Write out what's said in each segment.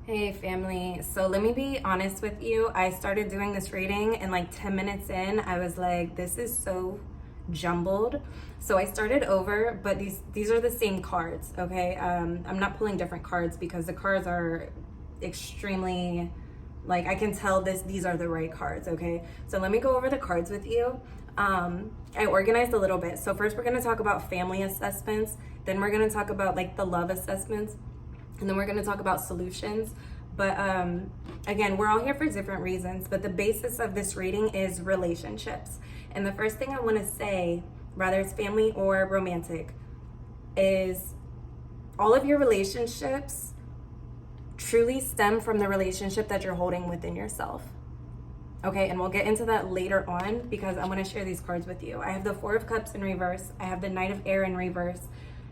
Hey family, so let me be honest with you. I started doing this reading and like 10 minutes in, I was like, this is so jumbled. So I started over, but these are the same cards, okay? I'm not pulling different cards because the cards are extremely, like I can tell these are the right cards, okay? So let me go over the cards with you. I organized a little bit. So first we're gonna talk about family assessments, then we're gonna talk about like the love assessments, and then we're going to talk about solutions. But again, we're all here for different reasons, but the basis of this reading is relationships. And the first thing I want to say, whether it's family or romantic, is all of your relationships truly stem from the relationship that you're holding within yourself. Okay, and we'll get into that later on because I want to share these cards with you. I have the Four of Cups in reverse. I have the Knight of Air in reverse.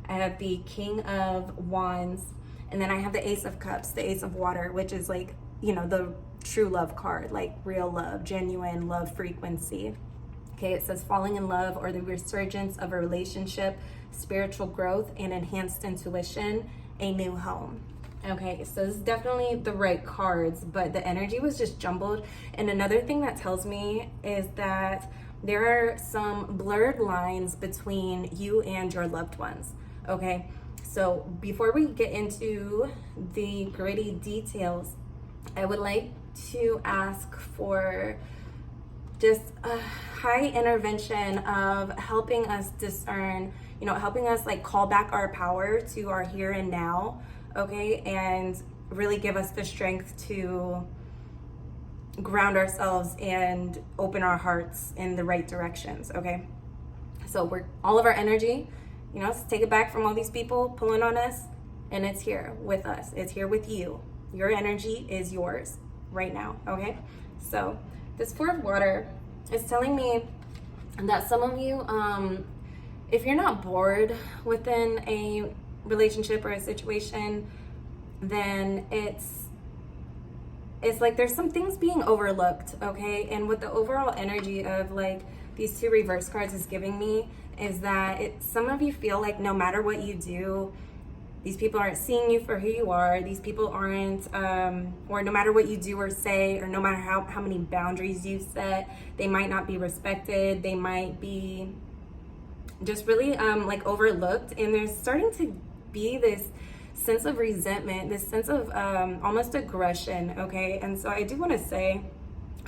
I have the King of Wands. And then I have the Ace of Cups, the Ace of Water, which is like, you know, the true love card, like real love, genuine love frequency. Okay, it says falling in love or the resurgence of a relationship, spiritual growth, and enhanced intuition, a new home. Okay, so this is definitely the right cards, but the energy was just jumbled. And another thing that tells me is that there are some blurred lines between you and your loved ones, okay? So before we get into the gritty details, I would like to ask for just a high intervention of helping us discern, you know, helping us like call back our power to our here and now, okay? And really give us the strength to ground ourselves and open our hearts in the right directions, okay? So we're all of our energy, you know, let's take it back from all these people pulling on us, and it's here with us. It's here with you. Your energy is yours right now, okay? So this Four of Water is telling me that some of you, if you're not bored within a relationship or a situation, then it's like there's some things being overlooked, okay? And what the overall energy of like these two reverse cards is giving me is that some of you feel like no matter what you do, these people aren't seeing you for who you are. These people aren't, or no matter what you do or say, or no matter how many boundaries you set, they might not be respected. They might be just really like overlooked. And there's starting to be this sense of resentment, this sense of almost aggression, okay? And so I do want to say,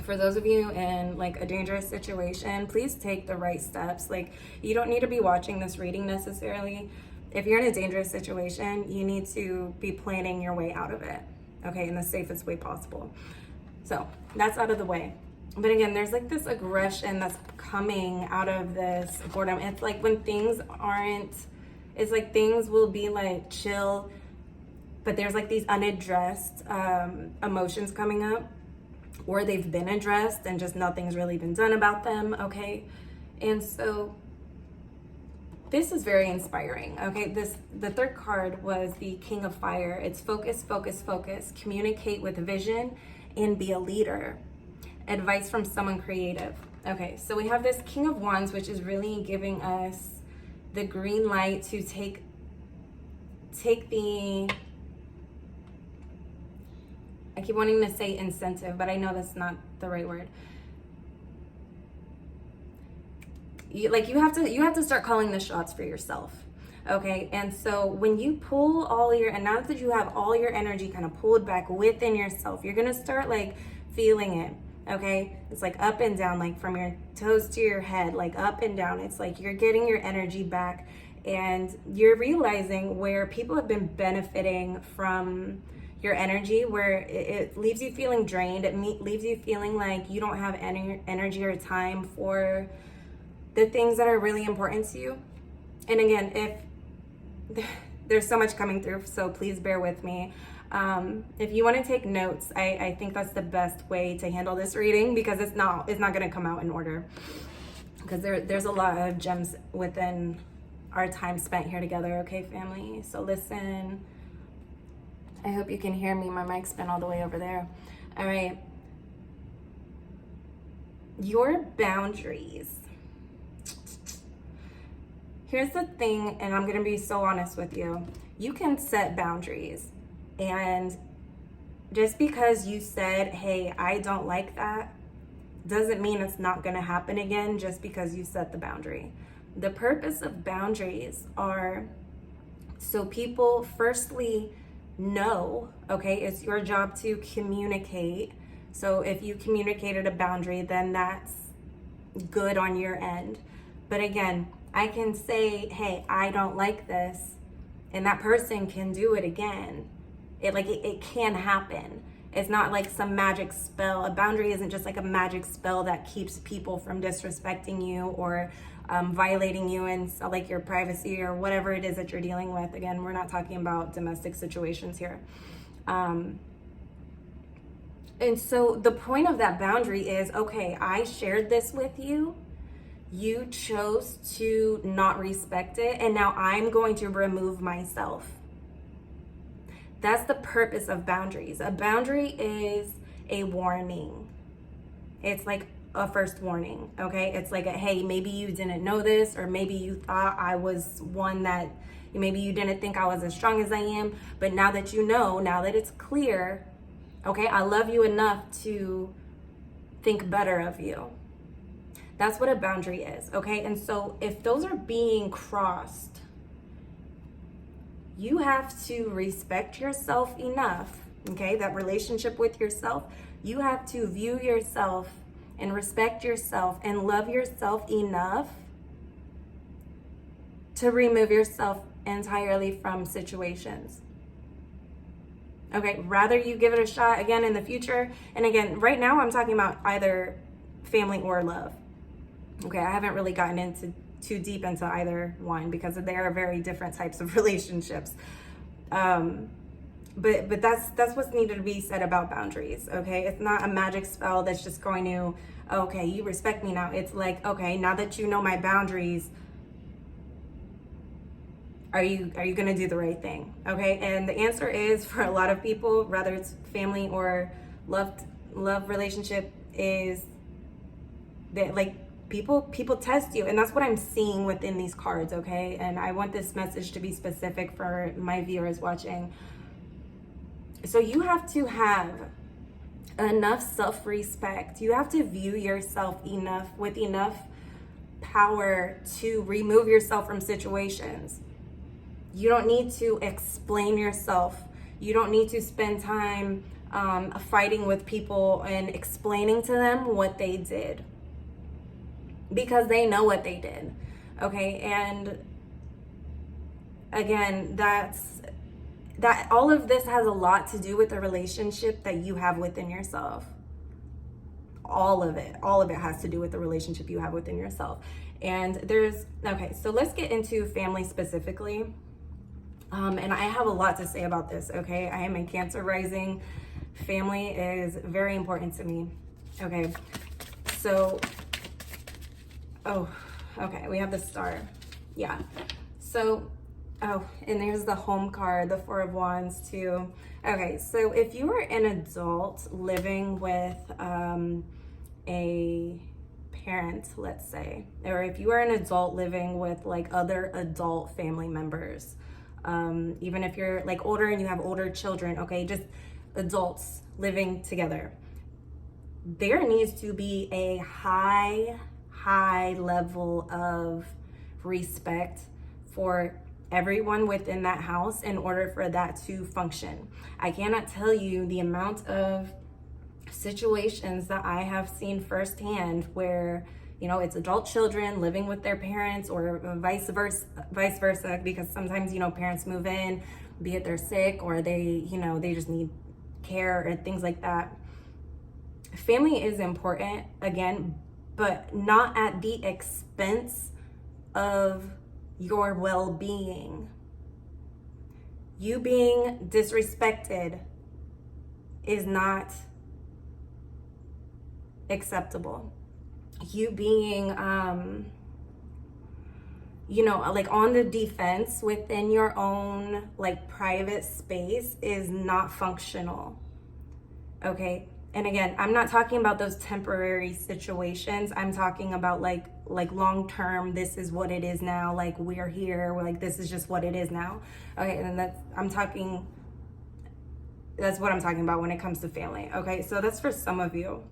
for those of you in like a dangerous situation, please take the right steps. Like, you don't need to be watching this reading necessarily. If you're in a dangerous situation, you need to be planning your way out of it, okay, in the safest way possible. So that's out of the way. But again, there's like this aggression that's coming out of this boredom. It's like when things aren't, it's like things will be like chill, but there's like these unaddressed emotions coming up, or they've been addressed and just nothing's really been done about them, okay? And so this is very inspiring, okay? The third card was the King of Fire. It's focus, focus, focus. Communicate with vision and be a leader. Advice from someone creative. Okay, so we have this King of Wands, which is really giving us the green light to take the, I keep wanting to say incentive, but I know that's not the right word. You have to start calling the shots for yourself, okay? And so when you pull all your, and now that you have all your energy kind of pulled back within yourself, you're gonna start like feeling it, okay? It's like up and down, like from your toes to your head, like up and down. It's like you're getting your energy back, and you're realizing where people have been benefiting from your energy, where it leaves you feeling drained. It leaves you feeling like you don't have any energy or time for the things that are really important to you. And again, if there's so much coming through, so please bear with me. If you want to take notes, I think that's the best way to handle this reading, because it's not going to come out in order, because there's a lot of gems within our time spent here together, okay, family? So listen. I hope you can hear me. My mic's been all the way over there. All right. Your boundaries. Here's the thing, and I'm going to be so honest with you. You can set boundaries, and just because you said, hey, I don't like that, doesn't mean it's not going to happen again just because you set the boundary. The purpose of boundaries are so people firstly know, okay, it's your job to communicate. So if you communicated a boundary, then that's good on your end. But again, I can say, hey, I don't like this, and that person can do it again. It can happen. It's not like some magic spell. A boundary isn't just like a magic spell that keeps people from disrespecting you or violating you in like your privacy or whatever it is that you're dealing with. Again, we're not talking about domestic situations here. And so the point of that boundary is, okay, I shared this with you. You chose to not respect it, and now I'm going to remove myself. That's the purpose of boundaries. A boundary is a warning. It's like a first warning, okay? It's like a, hey, maybe you didn't know this, or maybe you thought I was one that, maybe you didn't think I was as strong as I am, but now that you know, now that it's clear, okay, I love you enough to think better of you. That's what a boundary is, okay? And so if those are being crossed, you have to respect yourself enough, okay? That relationship with yourself, you have to view yourself and respect yourself and love yourself enough to remove yourself entirely from situations. Okay, rather you give it a shot again in the future. And again, right now I'm talking about either family or love. Okay, I haven't really gotten into too deep into either one because they are very different types of relationships. But that's what's needed to be said about boundaries, okay? It's not a magic spell that's just going to, okay, you respect me now. It's like, okay, now that you know my boundaries, are you going to do the right thing, okay? And the answer is, for a lot of people, whether it's family or love relationship, is that like people test you, and that's what I'm seeing within these cards, okay? And I want this message to be specific for my viewers watching. So you have to have enough self-respect. You have to view yourself with enough power to remove yourself from situations. You don't need to explain yourself. You don't need to spend time fighting with people and explaining to them what they did, because they know what they did, okay? And again, that all of this has a lot to do with the relationship that you have within yourself. All of it has to do with the relationship you have within yourself. And okay, so let's get into family specifically. And I have a lot to say about this, okay? I am a Cancer rising. Family is very important to me, okay? So, okay, we have the star. Yeah. So, and there's the home card, the Four of Wands too. Okay, so if you are an adult living with a parent, let's say, or if you are an adult living with like other adult family members, even if you're like older and you have older children, okay, just adults living together, there needs to be a high level of respect for everyone within that house in order for that to function. I cannot tell you the amount of situations that I have seen firsthand where, you know, it's adult children living with their parents, or vice versa, because sometimes, you know, parents move in, be it they're sick or they, you know, they just need care or things like that. Family is important, again, but not at the expense of your well-being. You being disrespected is not acceptable. You being, you know, like on the defense within your own like private space is not functional, okay? And again, I'm not talking about those temporary situations. I'm talking about like long-term, this is what it is now, like we're here, like this is just what it is now. Okay, and I'm talking That's what I'm talking about when it comes to family. Okay, so that's for some of you.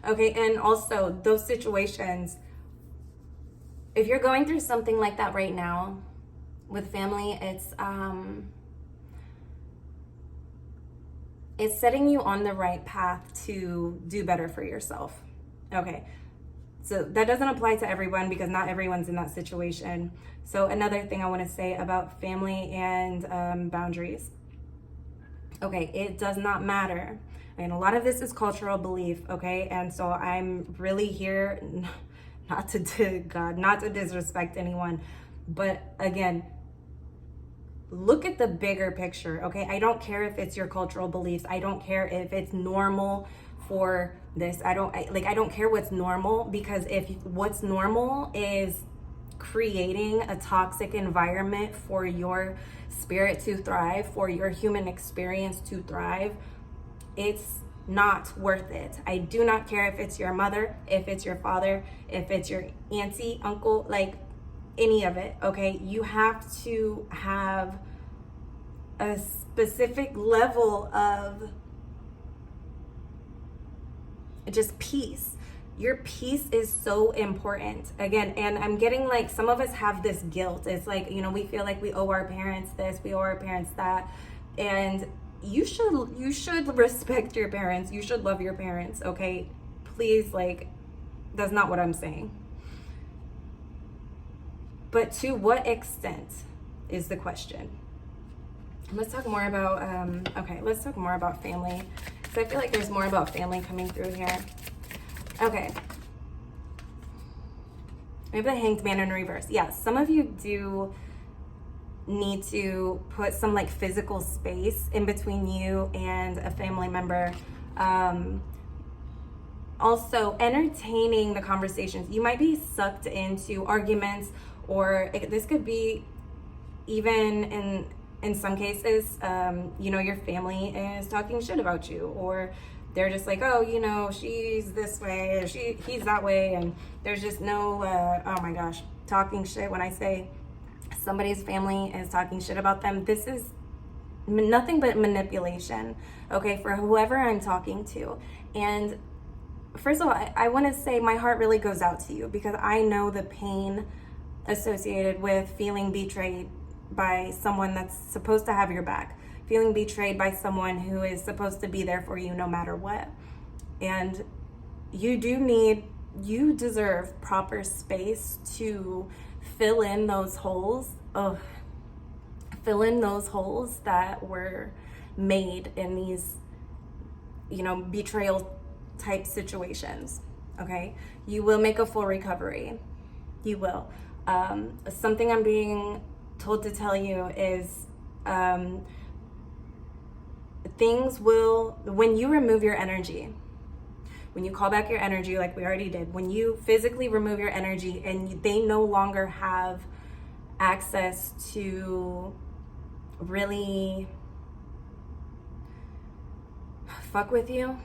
Okay, and also those situations, if you're going through something like that right now with family, it's setting you on the right path to do better for yourself. Okay, so that doesn't apply to everyone because not everyone's in that situation. So another thing I want to say about family and boundaries. Okay, it does not matter. And a lot of this is cultural belief, okay? And so I'm really here not to disrespect anyone. But again, look at the bigger picture, okay? I don't care if it's your cultural beliefs. I don't care if it's normal for this. I don't care what's normal, because if what's normal is creating a toxic environment for your spirit to thrive, for your human experience to thrive, it's not worth it. I do not care if it's your mother, if it's your father, if it's your auntie, uncle, like any of it, okay? You have to have a specific level of just peace. Your peace is so important. Again, and I'm getting like, some of us have this guilt. It's like, you know, we feel like we owe our parents this, we owe our parents that. And you should respect your parents. You should love your parents, okay? Please, like, that's not what I'm saying. But to what extent is the question. Let's talk more about, let's talk more about family. So I feel like there's more about family coming through here. Okay. Maybe the Hanged Man in reverse. Yeah, some of you do need to put some like physical space in between you and a family member. Also, entertaining the conversations. You might be sucked into arguments, or this could be even in some cases, you know, your family is talking shit about you, or they're just like, oh, you know, she's this way, or he's that way, and there's just no, oh my gosh, talking shit. When I say somebody's family is talking shit about them, this is nothing but manipulation, okay, for whoever I'm talking to. And first of all, I want to say my heart really goes out to you, because I know the pain associated with feeling betrayed by someone that's supposed to have your back, feeling betrayed by someone who is supposed to be there for you no matter what. And you deserve proper space to fill in those holes that were made in these, you know, betrayal type situations. Okay, you will make a full recovery. You will. Something I'm being told to tell you is things will, when you remove your energy, when you call back your energy like we already did, when you physically remove your energy and they no longer have access to really fuck with you,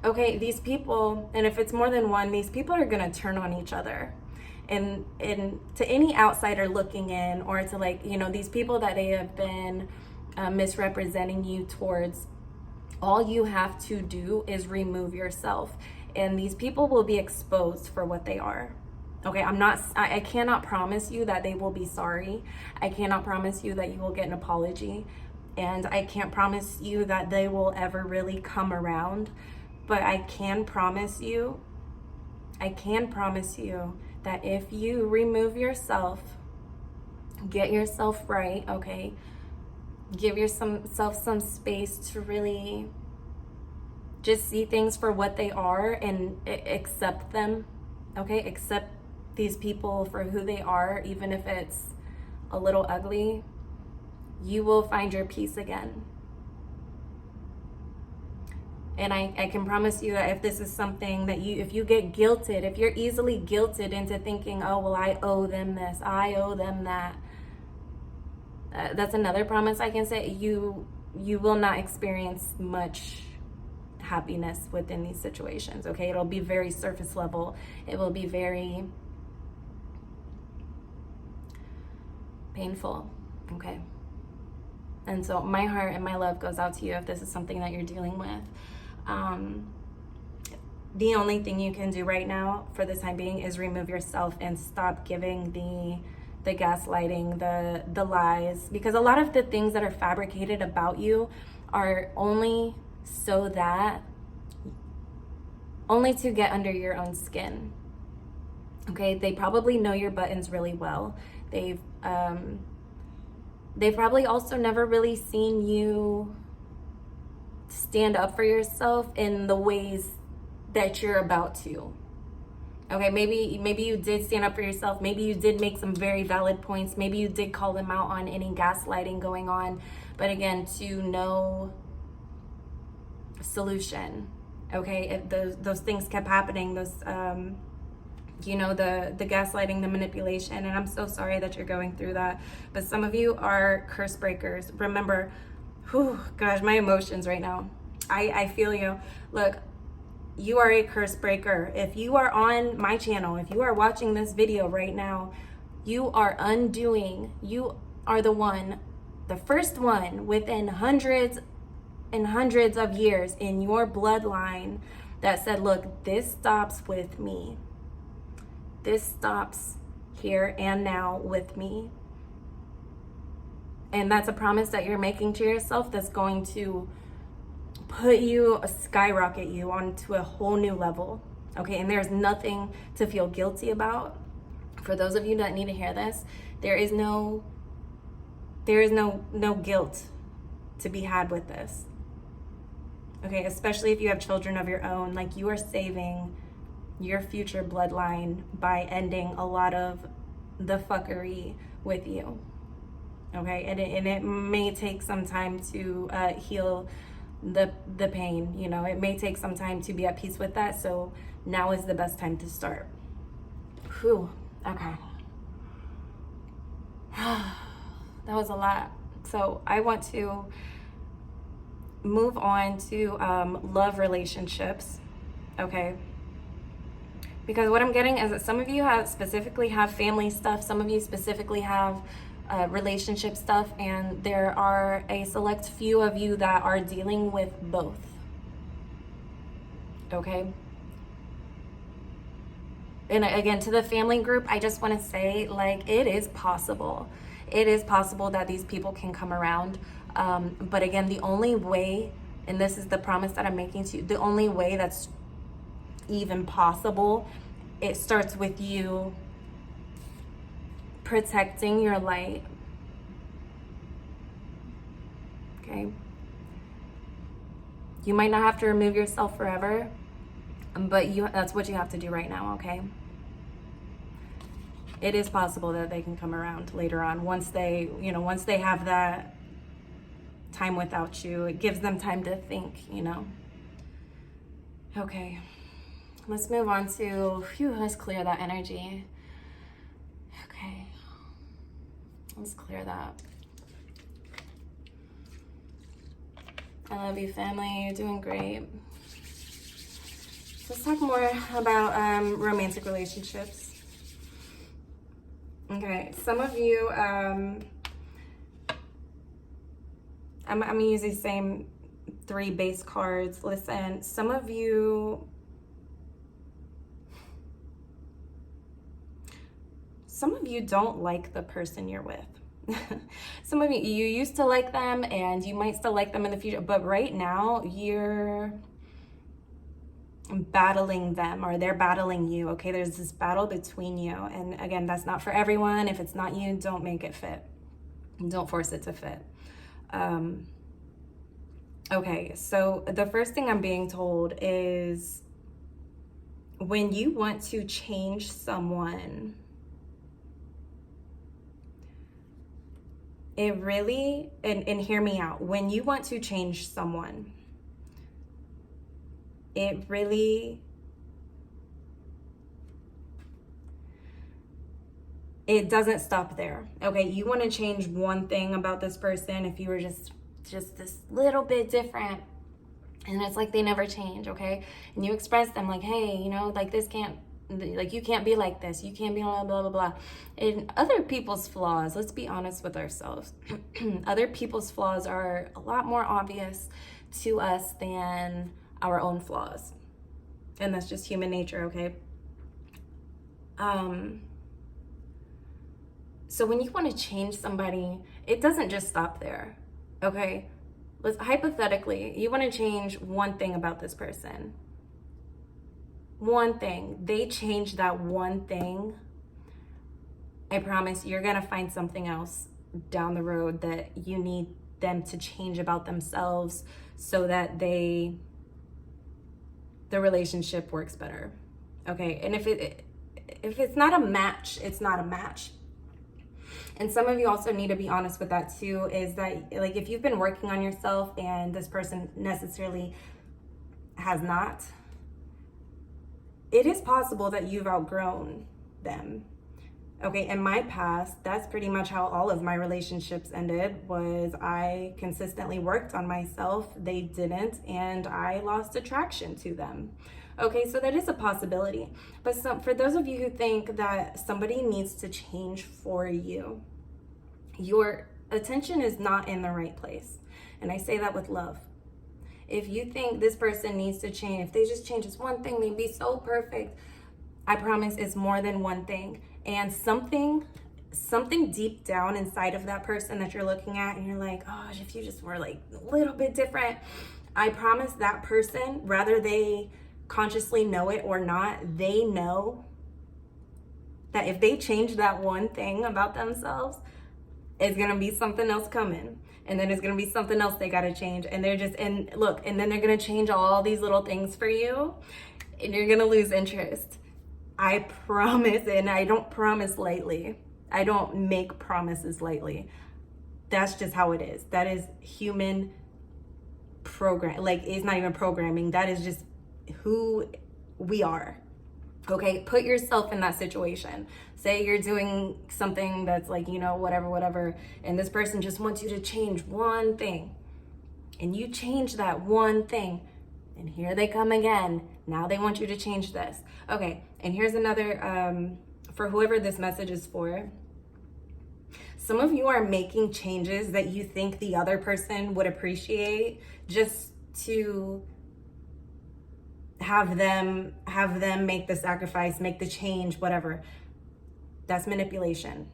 okay, these people, and if it's more than one, these people are gonna turn on each other. And to any outsider looking in, or to, like, you know, these people that they have been misrepresenting you towards, all you have to do is remove yourself, and these people will be exposed for what they are. Okay, I cannot promise you that they will be sorry. I cannot promise you that you will get an apology, and I can't promise you that they will ever really come around, but I can promise you that if you remove yourself, get yourself right, okay, give yourself some space to really just see things for what they are and accept them, okay, accept these people for who they are, even if it's a little ugly, you will find your peace again. And I can promise you that if this is something that if you get guilted, if you're easily guilted into thinking, oh, well, I owe them this, I owe them that, that's another promise I can say. You will not experience much happiness within these situations, okay? It'll be very surface level. It will be very painful, okay? And so my heart and my love goes out to you if this is something that you're dealing with. The only thing you can do right now for the time being is remove yourself and stop giving the gaslighting, the lies, because a lot of the things that are fabricated about you are only to get under your own skin. Okay, they probably know your buttons really well. They've probably also never really seen you stand up for yourself in the ways that you're about to. Okay, maybe you did stand up for yourself. Maybe you did make some very valid points. Maybe you did call them out on any gaslighting going on. But again, to no solution. Okay, if those things kept happening, those you know, the gaslighting, the manipulation, and I'm so sorry that you're going through that. But some of you are curse breakers. Remember, gosh, my emotions right now. I feel you. Look, you are a curse breaker. If you are on my channel, if you are watching this video right now, you are undoing. You are the first one within hundreds and hundreds of years in your bloodline that said, look, this stops with me. This stops here and now with me. And that's a promise that you're making to yourself that's going to skyrocket you onto a whole new level. Okay, and there's nothing to feel guilty about. For those of you that need to hear this, there is no guilt to be had with this. Okay, especially if you have children of your own, like you are saving your future bloodline by ending a lot of the fuckery with you. Okay, and it may take some time to heal the pain. You know, it may take some time to be at peace with that. So now is the best time to start. Whew. Okay. That was a lot. So I want to move on to love relationships. Okay. Because what I'm getting is that some of you specifically have family stuff. Some of you specifically have relationship stuff, and there are a select few of you that are dealing with both. Okay. And again, to the family group, I just want to say, like, it is possible. It is possible that these people can come around. But again, the only way, and this is the promise that I'm making to you, the only way that's even possible, it starts with you protecting your light. Okay? You might not have to remove yourself forever, but that's what you have to do right now, okay? It is possible that they can come around later on once they have that time without you. It gives them time to think, you know. Okay. Let's move on to, let's clear that energy. Okay. Let's clear that. I love you, family. You're doing great. Let's talk more about romantic relationships. Okay, some of you, I'm gonna use these same 3 base cards. Listen, some of you don't like the person you're with. Some of you used to like them, and you might still like them in the future, but right now you're battling them, or they're battling you. Okay, there's this battle between you, and again, that's not for everyone. If it's not you, don't make it fit. Don't force it to fit. Okay, so the first thing I'm being told is when you want to change someone, it really, and hear me out, when you want to change someone, it doesn't stop there. Okay, you want to change one thing about this person. If you were just this little bit different, and it's like they never change, okay? And you express them like, hey, you know, like this can't like, you can't be like this, you can't be blah, blah, blah, blah. And other people's flaws, let's be honest with ourselves. Other people's flaws are a lot more obvious to us than our own flaws. And that's just human nature, okay? So when you want to change somebody, it doesn't just stop there, okay? Hypothetically, you want to change one thing about this person. One thing. They change that one thing. I promise you're going to find something else down the road that you need them to change about themselves so that the relationship works better. Okay? And if it's not a match, it's not a match. And some of you also need to be honest with that too, is that, like, if you've been working on yourself and this person necessarily has not, it is possible that you've outgrown them. Okay, in my past, that's pretty much how all of my relationships ended, was I consistently worked on myself, they didn't, and I lost attraction to them. Okay, so that is a possibility. But for those of you who think that somebody needs to change for you, your attention is not in the right place. And I say that with love. If you think this person needs to change, if they just change this one thing, they'd be so perfect. I promise it's more than one thing. And something deep down inside of that person that you're looking at and you're like, oh, if you just were like a little bit different, I promise that person, whether they consciously know it or not, they know that if they change that one thing about themselves, it's gonna be something else coming, and then it's gonna be something else they gotta change, and they're just, and look, and then they're gonna change all these little things for you, and you're gonna lose interest. I promise. And I don't promise lightly. I don't make promises lightly. That's just how it is. That is human program. Like, it's not even programming. That is just who we are. Okay, put yourself in that situation. Say you're doing something that's like, whatever, and this person just wants you to change one thing, and you change that one thing, and here they come again. Now they want you to change this. Okay, and here's another, for whoever this message is for. Some of you are making changes that you think the other person would appreciate just to have them make the sacrifice, make the change, whatever. That's manipulation.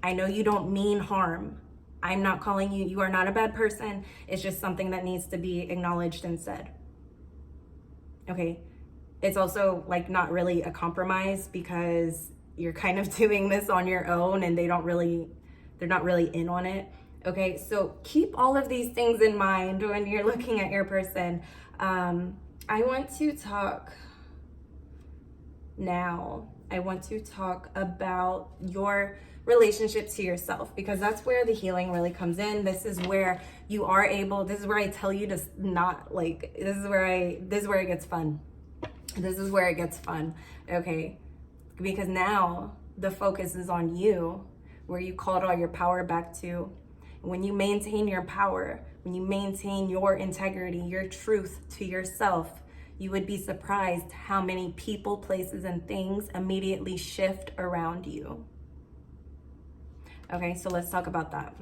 I know you don't mean harm. I'm not calling you, you are not a bad person. It's just something that needs to be acknowledged and said. Okay, it's also like not really a compromise, because you're kind of doing this on your own and they're not really in on it. Okay, so keep all of these things in mind when you're looking at your person. I want to talk about your relationship to yourself, because that's where the healing really comes in. This is where you are able, this is where I tell you to not, like, this is where it gets fun. This is where it gets fun, okay? Because now the focus is on you, where you called all your power back to. When you maintain your power, when you maintain your integrity, your truth to yourself, you would be surprised how many people, places, and things immediately shift around you. Okay, so let's talk about that.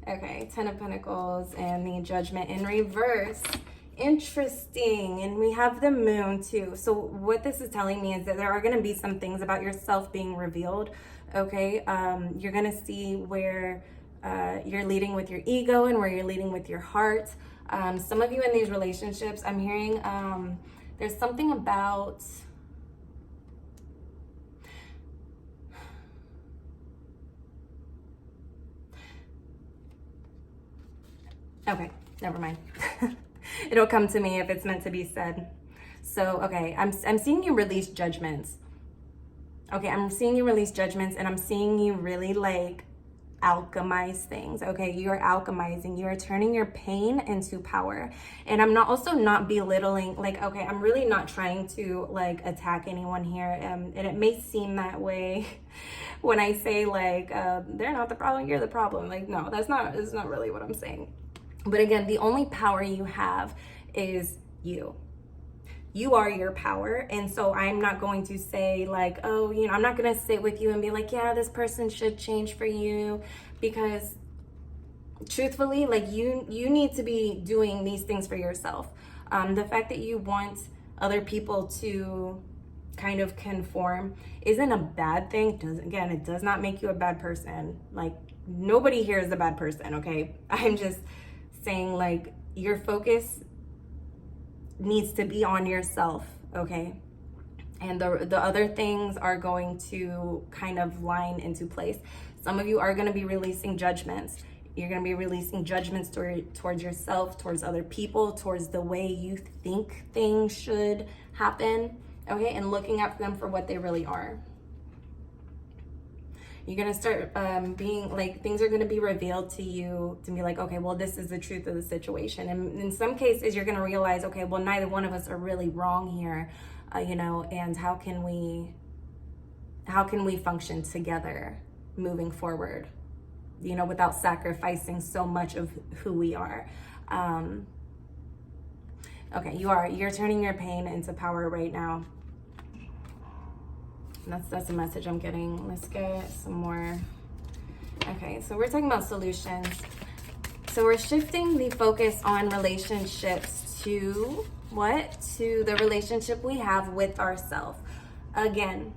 Okay, 10 of Pentacles and the Judgment in reverse. Interesting. And we have the Moon too. So what this is telling me is that there are going to be some things about yourself being revealed. Okay, you're going to see where you're leading with your ego and where you're leading with your heart. Some of you in these relationships, I'm hearing there's something about okay, never mind. It'll come to me if it's meant to be said. So, okay, I'm seeing you release judgments. Okay, I'm seeing you release judgments, and I'm seeing you really like alchemize things. Okay, you're alchemizing, you're turning your pain into power. And I'm not belittling, like, okay, I'm really not trying to like attack anyone here, and it may seem that way when I say like they're not the problem, you're the problem. Like, no, that's not really what I'm saying. But again, the only power you have is you. You are your power. And so I'm not going to say like, oh, I'm not going to sit with you and be like, yeah, this person should change for you, because truthfully, like you need to be doing these things for yourself. The fact that you want other people to kind of conform isn't a bad thing. It does not make you a bad person. Like, nobody here is a bad person, okay? I'm just saying, like, your focus needs to be on yourself, okay? And the other things are going to kind of line into place. Some of you are going to be releasing judgments. You're going to be releasing judgments towards yourself, towards other people, towards the way you think things should happen, okay? And looking at them for what they really are. You're going to start being like, things are going to be revealed to you to be like, okay, well, this is the truth of the situation. And in some cases, you're going to realize, okay, well, neither one of us are really wrong here, and how can we function together moving forward, without sacrificing so much of who we are. Okay, you're turning your pain into power right now. That's a message I'm getting. Let's get some more. Okay, so we're talking about solutions. So we're shifting the focus on relationships to what? To the relationship we have with ourselves. Again,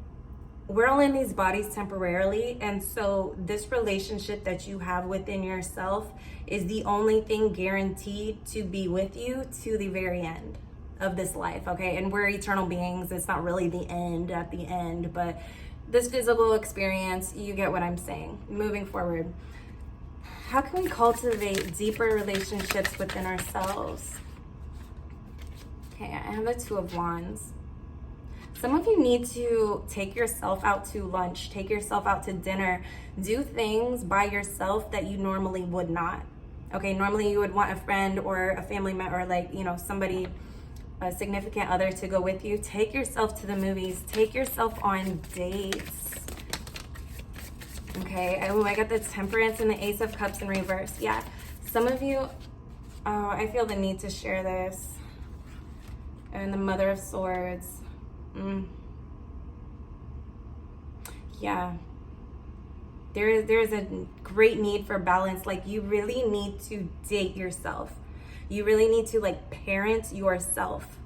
we're all in these bodies temporarily, and so this relationship that you have within yourself is the only thing guaranteed to be with you to the very end of this life, okay? And we're eternal beings. It's not really the end at the end, but this physical experience, you get what I'm saying. Moving forward, how can we cultivate deeper relationships within ourselves? Okay, I have the Two of Wands. Some of you need to take yourself out to lunch, take yourself out to dinner, do things by yourself that you normally would not. Okay, normally you would want a friend or a family member, or like, somebody, a significant other, to go with you. Take yourself to the movies, take yourself on dates. Okay, I got the Temperance and the Ace of Cups in reverse. Yeah, some of you, I feel the need to share this. And the Mother of Swords. Yeah, there's a great need for balance. Like, you really need to date yourself. You really need to like parent yourself.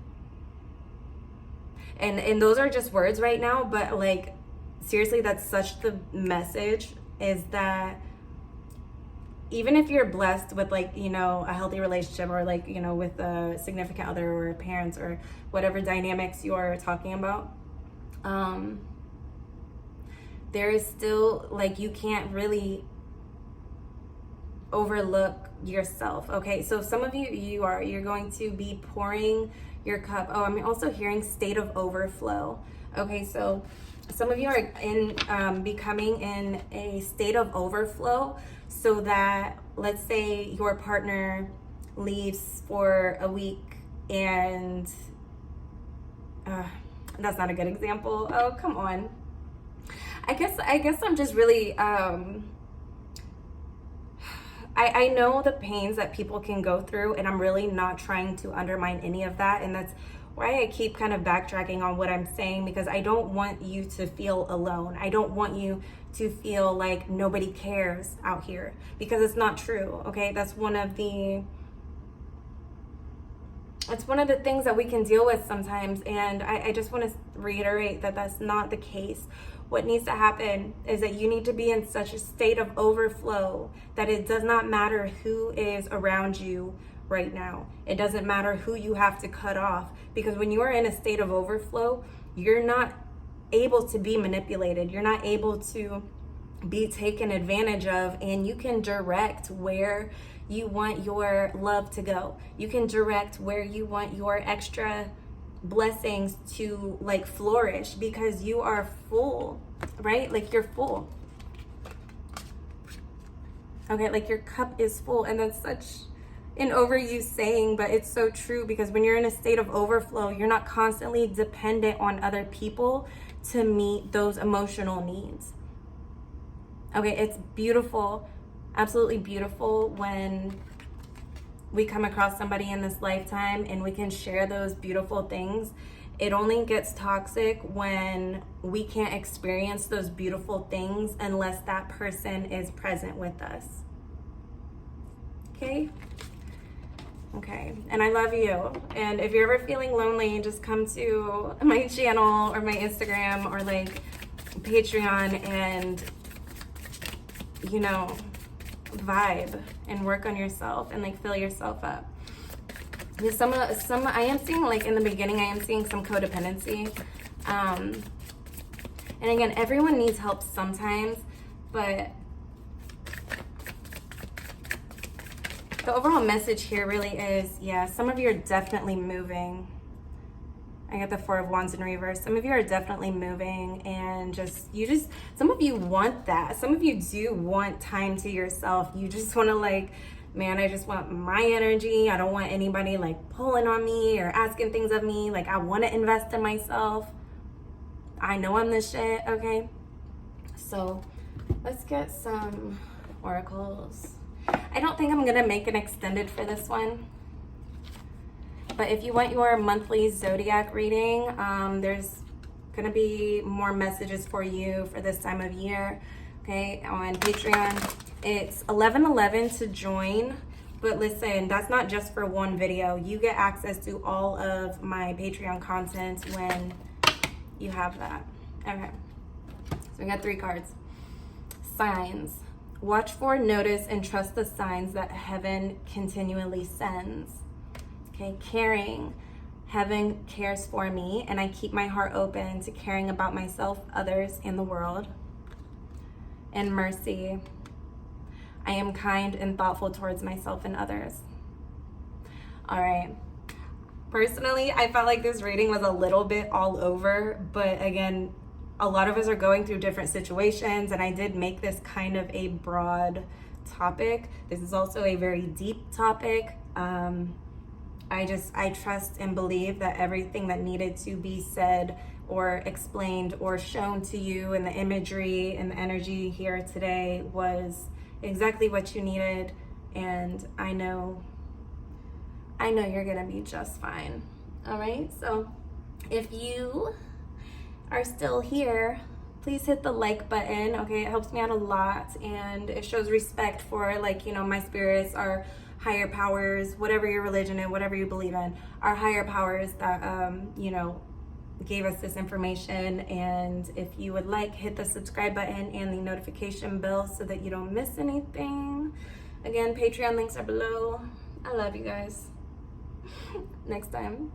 And those are just words right now, but like, seriously, that's such the message, is that even if you're blessed with like, a healthy relationship, or like, with a significant other or parents or whatever dynamics you're talking about, there is still like, you can't really overlook yourself. Okay, so some of you're going to be pouring your cup. Oh, I'm also hearing state of overflow. Okay, so some of you are becoming in a state of overflow, so that, let's say your partner leaves for a week, and that's not a good example. Oh, come on. I guess I'm just really I know the pains that people can go through, and I'm really not trying to undermine any of that. And that's why I keep kind of backtracking on what I'm saying, because I don't want you to feel alone. I don't want you to feel like nobody cares out here, because it's not true, okay? That's one of the things that we can deal with sometimes. And I just want to reiterate that that's not the case. What needs to happen is that you need to be in such a state of overflow that it does not matter who is around you right now. It doesn't matter who you have to cut off, because when you are in a state of overflow, you're not able to be manipulated. You're not able to be taken advantage of, and you can direct where you want your love to go. You can direct where you want your extra blessings to like flourish, because you are full, right? Like, you're full. Okay, like your cup is full. And that's such an overused saying, but it's so true, because when you're in a state of overflow, you're not constantly dependent on other people to meet those emotional needs. Okay, it's beautiful, absolutely beautiful when we come across somebody in this lifetime and we can share those beautiful things, it only gets toxic when we can't experience those beautiful things unless that person is present with us. Okay? Okay, and I love you. And if you're ever feeling lonely, just come to my channel or my Instagram or like Patreon and, you know, vibe and work on yourself and like fill yourself up. Because some I am seeing, like in the beginning, I am seeing some codependency. And again, everyone needs help sometimes, but the overall message here really is, yeah, some of you are definitely moving. I got the Four of Wands in reverse. Some of you are definitely moving, and some of you want that. Some of you do want time to yourself. You just want to like, man, I just want my energy. I don't want anybody like pulling on me or asking things of me. Like, I want to invest in myself. I know I'm the shit, okay? So let's get some oracles. I don't think I'm going to make an extended for this one. But if you want your monthly zodiac reading, there's going to be more messages for you for this time of year, okay, on Patreon. It's $11.11 to join, but listen, that's not just for one video. You get access to all of my Patreon content when you have that. Okay, so we got 3 cards. Signs. Watch for, notice, and trust the signs that heaven continually sends. Okay, caring. Heaven cares for me, and I keep my heart open to caring about myself, others, and the world. And mercy. I am kind and thoughtful towards myself and others. All right. Personally, I felt like this reading was a little bit all over, but again, a lot of us are going through different situations, and I did make this kind of a broad topic. This is also a very deep topic. I trust and believe that everything that needed to be said or explained or shown to you in the imagery and the energy here today was exactly what you needed, and I know you're gonna be just fine. All right, so if you are still here, please hit the like button, okay? It helps me out a lot, and it shows respect for, like, you know, my spirits, our higher powers, whatever your religion and whatever you believe in, our higher powers that you know, gave us this information. And if you would like, hit the subscribe button and the notification bell so that you don't miss anything. Again, Patreon links are below. I love you guys. Next time.